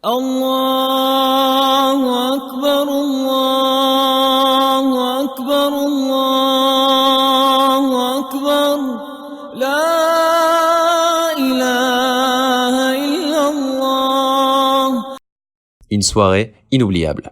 الله أكبر الله أكبر الله أكبر لا إله إلا الله. Une soirée inoubliable.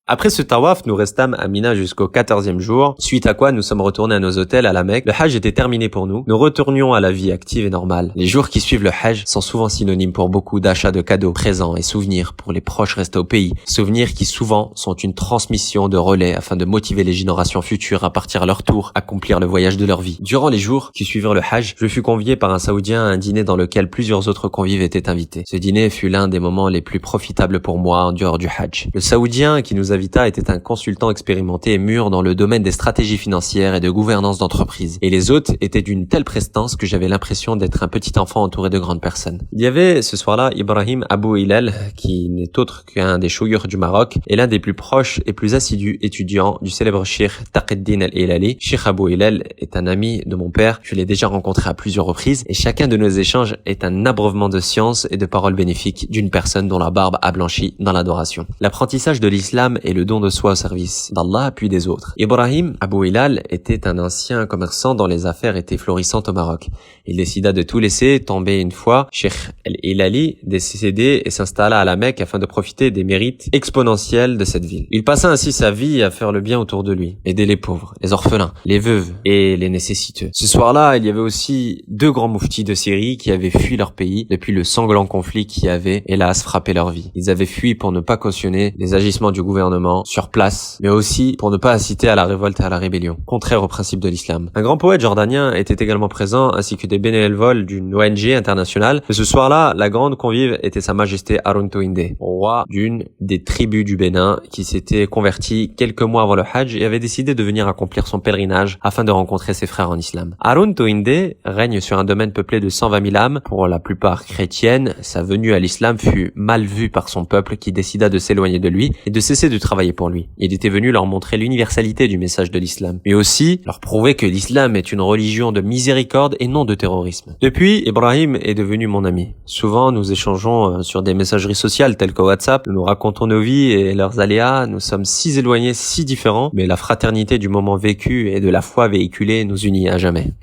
Après ce tawaf, nous restâmes à Mina jusqu'au 14e jour, suite à quoi nous sommes retournés à nos hôtels à la Mecque. Le Hajj était terminé pour nous. Nous retournions à la vie active et normale. Les jours qui suivent le Hajj sont souvent synonymes pour beaucoup d'achats de cadeaux, présents et souvenirs pour les proches restés au pays. Souvenirs qui souvent sont une transmission de relais afin de motiver les générations futures à partir à leur tour, accomplir le voyage de leur vie. Durant les jours qui suivirent le Hajj, je fus convié par un Saoudien à un dîner dans lequel plusieurs autres convives étaient invités. Ce dîner fut l'un des moments les plus profitables pour moi en dehors du Hajj. Le Saoudien qui nous invita était un consultant expérimenté et mûr dans le domaine des stratégies financières et de gouvernance d'entreprise. Et les hôtes étaient d'une telle prestance que j'avais l'impression d'être un petit enfant entouré de grandes personnes. Il y avait ce soir-là Ibrahim Abou Hilal, qui n'est autre qu'un des chouyours du Maroc et l'un des plus proches et plus assidus étudiants du célèbre Cheikh Taqeddin Al-Hilali. Cheikh Abou Hilal est un ami de mon père. Je l'ai déjà rencontré à plusieurs reprises et chacun de nos échanges est un abreuvement de science et de paroles bénéfiques d'une personne dont la barbe a blanchi dans l'adoration. L'apprentissage de l'islam est le don de soi au service d'Allah puis des autres. Ibrahim Abou Hilal était un ancien commerçant dont les affaires étaient florissantes au Maroc. Il décida de tout laisser tomber une fois. Cheikh Al-Hilali décédé et s'installa à la Mecque afin de profiter des mérites exponentiels de cette ville. Il passa ainsi sa vie à faire le bien autour de lui, aider les pauvres, les orphelins, les veuves et les nécessiteux. Ce soir-là, il y avait aussi deux grands mouftis de Syrie qui avaient fui leur pays depuis le sanglant conflit qui avait, hélas, frappé leur vie. Ils avaient fui pour ne pas cautionner les agissements du gouvernement sur place, mais aussi pour ne pas inciter à la révolte et à la rébellion, contraire aux principes de l'islam. Un grand poète jordanien était également présent, ainsi que des bénévoles d'une ONG internationale. Mais ce soir-là, la grande convive était Sa Majesté Haroun Touindé, roi d'une des tribus du Bénin, qui s'était converti quelques mois avant le Hajj et avait décidé de venir accomplir son pèlerinage afin de rencontrer ses frères en islam. Haroun Touindé règne sur un domaine peuplé de 120 000 âmes, pour la plupart chrétiennes. Sa venue à l'islam fut mal vue par son peuple qui décida de s'éloigner de lui et de cesser de travailler pour lui. Il était venu leur montrer l'universalité du message de l'islam, mais aussi leur prouver que l'islam est une religion de miséricorde et non de terrorisme. Depuis, Ibrahim est devenu mon ami. Souvent, nous échangeons sur des messageries sociales telles que WhatsApp. Nous nous racontons nos vies et leurs aléas. Nous sommes si éloignés, si différents, mais la fraternité du moment vécu et de la foi véhiculée nous unit à jamais.